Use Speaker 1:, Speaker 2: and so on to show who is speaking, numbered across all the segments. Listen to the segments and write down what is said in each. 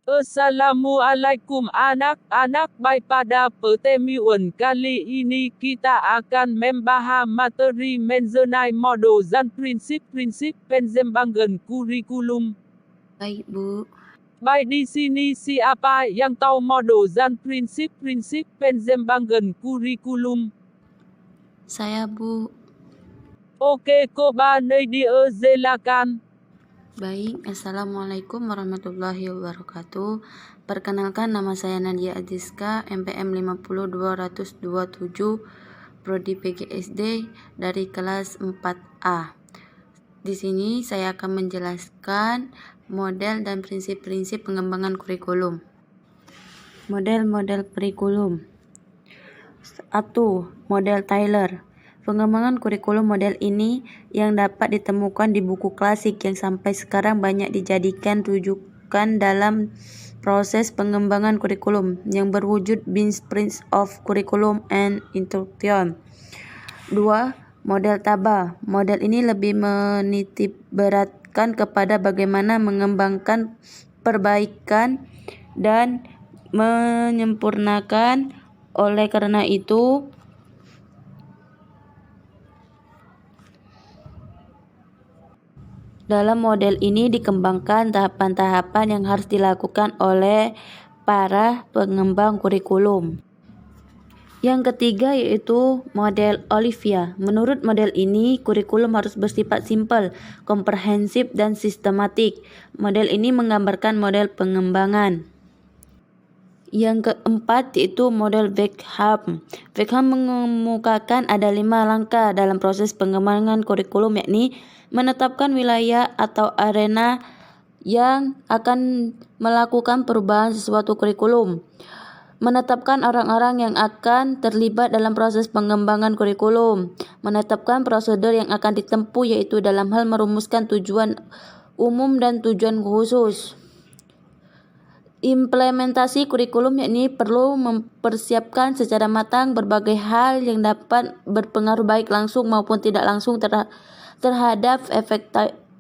Speaker 1: Assalamualaikum anak-anak, baik pada pertemuan kali ini kita akan membahas materi mengenai modul dan prinsip-prinsip pengembangan kurikulum.
Speaker 2: Baik, Bu.
Speaker 1: Baik, di sini siapa yang tahu modul dan prinsip-prinsip pengembangan kurikulum?
Speaker 2: Saya, Bu.
Speaker 1: Oke, coba Nadia silakan.
Speaker 2: Baik, Assalamualaikum warahmatullahi wabarakatuh. Perkenalkan, nama saya Nadia Aziska, MPM 50227, Prodi PGSD dari kelas 4A. Di sini saya akan menjelaskan model dan prinsip-prinsip pengembangan kurikulum. Model-model kurikulum. 1. Model Taylor. Pengembangan kurikulum model ini yang dapat ditemukan di buku klasik yang sampai sekarang banyak dijadikan rujukan dalam proses pengembangan kurikulum yang berwujud Blueprint of Curriculum and Instruction. 2. Model Taba. Model ini lebih menitik beratkan kepada bagaimana mengembangkan, perbaikan, dan menyempurnakan. Oleh karena itu, dalam model ini dikembangkan tahapan-tahapan yang harus dilakukan oleh para pengembang kurikulum. Yang ketiga yaitu model Olivia. Menurut model ini, kurikulum harus bersifat simpel, komprehensif, dan sistematik. Model ini menggambarkan model pengembangan. Yang keempat yaitu model Beckham. Beckham mengemukakan ada 5 langkah dalam proses pengembangan kurikulum, yakni menetapkan wilayah atau arena yang akan melakukan perubahan sesuatu kurikulum, menetapkan orang-orang yang akan terlibat dalam proses pengembangan kurikulum, menetapkan prosedur yang akan ditempuh yaitu dalam hal merumuskan tujuan umum dan tujuan khusus. Implementasi kurikulum yakni perlu mempersiapkan secara matang berbagai hal yang dapat berpengaruh baik langsung maupun tidak langsung terhadap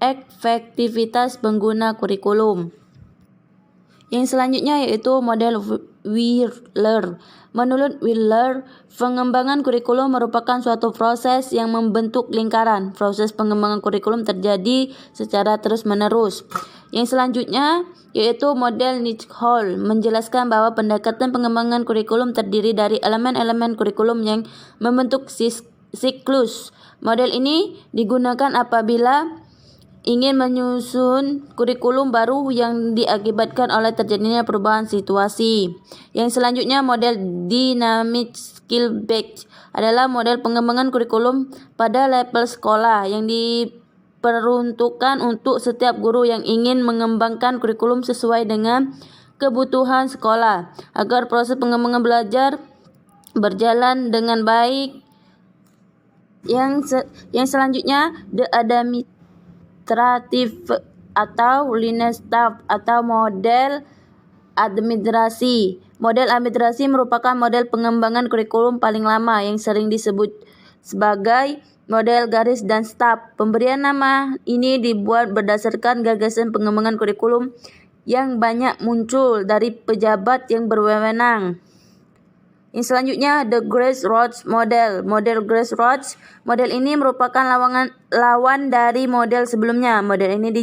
Speaker 2: efektivitas pengguna kurikulum. Yang selanjutnya yaitu model Wheeler. Menurut Wheeler, pengembangan kurikulum merupakan suatu proses yang membentuk lingkaran. Proses pengembangan kurikulum terjadi secara terus-menerus. Yang selanjutnya yaitu model Nichols menjelaskan bahwa pendekatan pengembangan kurikulum terdiri dari elemen-elemen kurikulum yang membentuk siklus. Model ini digunakan apabila ingin menyusun kurikulum baru yang diakibatkan oleh terjadinya perubahan situasi. Yang selanjutnya model Dynamic Skill Based adalah model pengembangan kurikulum pada level sekolah yang diperuntukkan untuk setiap guru yang ingin mengembangkan kurikulum sesuai dengan kebutuhan sekolah agar proses pengembangan belajar berjalan dengan baik. Yang selanjutnya the administrative atau linear staff atau model administrasi. Model administrasi merupakan model pengembangan kurikulum paling lama yang sering disebut sebagai model garis dan staf. Pemberian nama ini dibuat berdasarkan gagasan pengembangan kurikulum yang banyak muncul dari pejabat yang berwenang. Yang selanjutnya the Grace-Rhodes model. Model Grace-Rhodes model ini merupakan lawan dari model sebelumnya. Model ini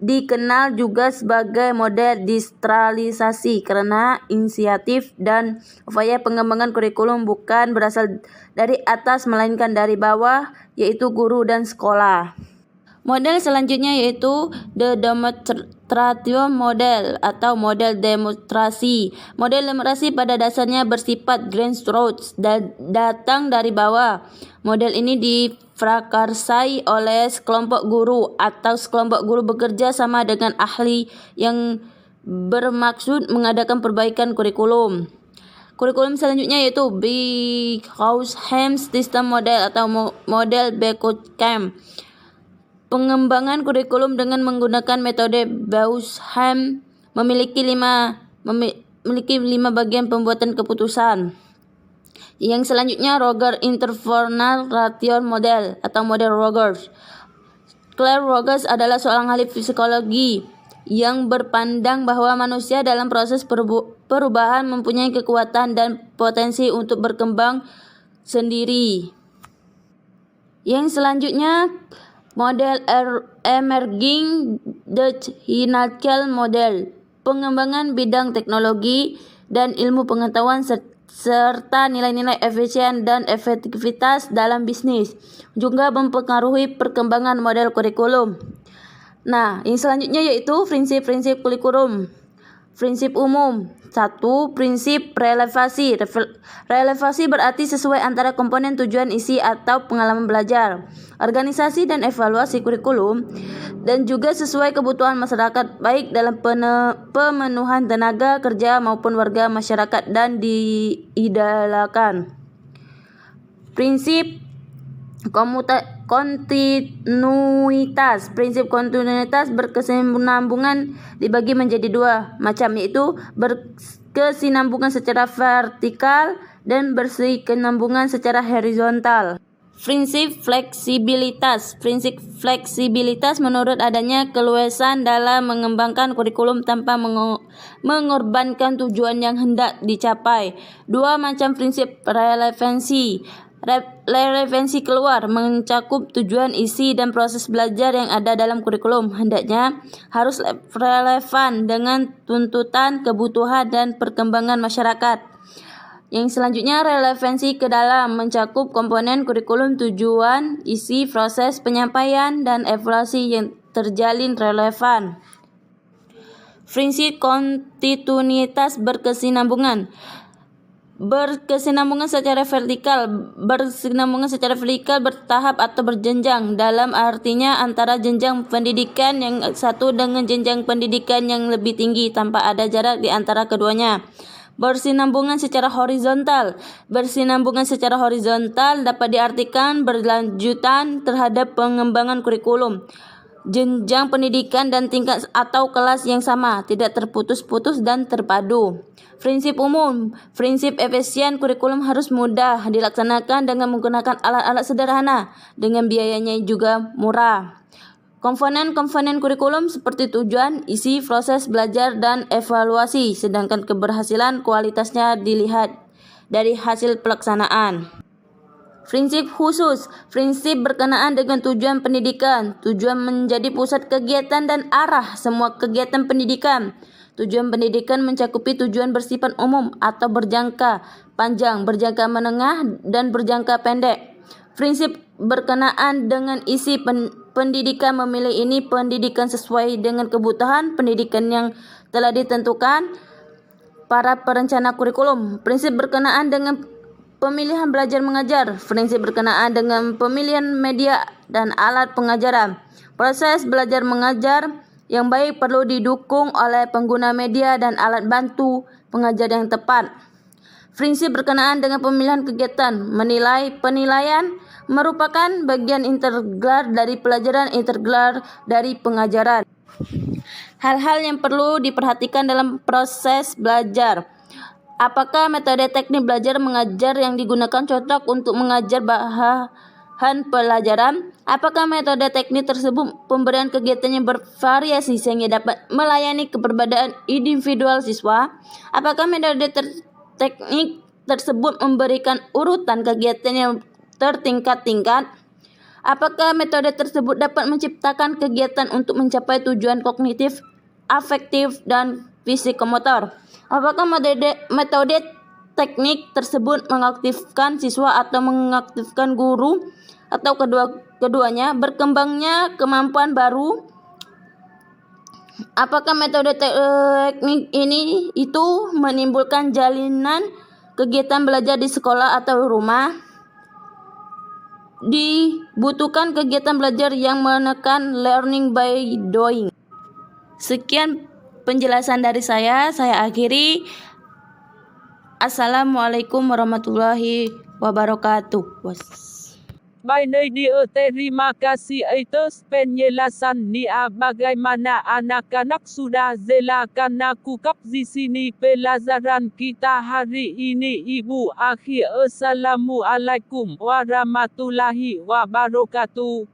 Speaker 2: dikenal juga sebagai model desentralisasi karena inisiatif dan upaya pengembangan kurikulum bukan berasal dari atas melainkan dari bawah, yaitu guru dan sekolah. Model selanjutnya yaitu the demonstration model atau model demonstrasi. Model demonstrasi pada dasarnya bersifat grassroots dan datang dari bawah. Model ini diprakarsai oleh sekelompok guru atau sekelompok guru bekerja sama dengan ahli yang bermaksud mengadakan perbaikan kurikulum. Kurikulum selanjutnya yaitu Beckham System Model atau model Beckham. Pengembangan kurikulum dengan menggunakan metode Beckham memiliki 5 bagian pembuatan keputusan. Yang selanjutnya Rogers Interpersonal Relation Model atau model Rogers. Claire Rogers adalah seorang ahli psikologi yang berpandang bahwa manusia dalam proses perubahan mempunyai kekuatan dan potensi untuk berkembang sendiri. Yang selanjutnya, model emerging Dutch Hinalkel model, pengembangan bidang teknologi dan ilmu pengetahuan serta nilai-nilai efisien dan efektivitas dalam bisnis juga mempengaruhi perkembangan model kurikulum. Nah, yang selanjutnya yaitu prinsip-prinsip kurikulum. Prinsip umum. 1. Prinsip relevasi. Relevasi berarti sesuai antara komponen tujuan isi atau pengalaman belajar, organisasi dan evaluasi kurikulum, dan juga sesuai kebutuhan masyarakat baik dalam pemenuhan tenaga kerja maupun warga masyarakat dan diidolakan. Prinsip kontinuitas. Prinsip kontinuitas berkesinambungan dibagi menjadi dua macam, yaitu berkesinambungan secara vertikal dan berkesinambungan secara horizontal. Prinsip fleksibilitas. Prinsip fleksibilitas menurut adanya keluasan dalam mengembangkan kurikulum tanpa mengorbankan tujuan yang hendak dicapai. Dua macam prinsip relevansi. Relevansi keluar mencakup tujuan, isi, dan proses belajar yang ada dalam kurikulum. Hendaknya harus relevan dengan tuntutan, kebutuhan, dan perkembangan masyarakat. Yang selanjutnya, relevansi ke dalam mencakup komponen kurikulum, tujuan, isi, proses penyampaian, dan evaluasi yang terjalin relevan. Prinsip kontinuitas berkesinambungan. Berkesinambungan secara vertikal. Berkesinambungan secara vertikal bertahap atau berjenjang, dalam artinya antara jenjang pendidikan yang satu dengan jenjang pendidikan yang lebih tinggi tanpa ada jarak di antara keduanya. Bersinambungan secara horizontal. Bersinambungan secara horizontal dapat diartikan berlanjutan terhadap pengembangan kurikulum, jenjang pendidikan dan tingkat atau kelas yang sama, tidak terputus-putus dan terpadu. Prinsip umum. Prinsip efisien kurikulum harus mudah dilaksanakan dengan menggunakan alat-alat sederhana, dengan biayanya juga murah. Komponen-komponen kurikulum seperti tujuan, isi, proses belajar, dan evaluasi, sedangkan keberhasilan kualitasnya dilihat dari hasil pelaksanaan. Prinsip khusus. Prinsip berkenaan dengan tujuan pendidikan. Tujuan menjadi pusat kegiatan dan arah semua kegiatan pendidikan. Tujuan pendidikan mencakupi tujuan bersifat umum atau berjangka panjang, berjangka menengah, dan berjangka pendek. Prinsip berkenaan dengan isi pendidikan memilih ini pendidikan sesuai dengan kebutuhan pendidikan yang telah ditentukan para perencana kurikulum. Prinsip berkenaan dengan pemilihan belajar mengajar. Prinsip berkenaan dengan pemilihan media dan alat pengajaran. Proses belajar mengajar yang baik perlu didukung oleh pengguna media dan alat bantu pengajar yang tepat. Prinsip berkenaan dengan pemilihan kegiatan. Penilaian merupakan bagian integral dari pelajaran, integral dari pengajaran. Hal-hal yang perlu diperhatikan dalam proses belajar. Apakah metode teknik belajar mengajar yang digunakan cocok untuk mengajar bahan pelajaran? Apakah metode teknik tersebut pemberian kegiatannya bervariasi sehingga dapat melayani keberbedaan individual siswa? Apakah metode teknik tersebut memberikan urutan kegiatan yang tertingkat-tingkat? Apakah metode tersebut dapat menciptakan kegiatan untuk mencapai tujuan kognitif, afektif, dan psikomotor? Apakah metode teknik tersebut mengaktifkan siswa atau mengaktifkan guru atau keduanya? Berkembangnya kemampuan baru. Apakah metode teknik itu menimbulkan jalinan kegiatan belajar di sekolah atau rumah? Dibutuhkan kegiatan belajar yang menekan learning by doing. Sekian penjelasan dari saya akhiri. Assalamualaikum warahmatullahi wabarakatuh.
Speaker 1: Terima kasih atas penjelasannya. Bagaimana anak-anak sudah silakan nakukap di sini pelajaran kita hari ini, Ibu Akhi. Assalamualaikum warahmatullahi wabarakatuh.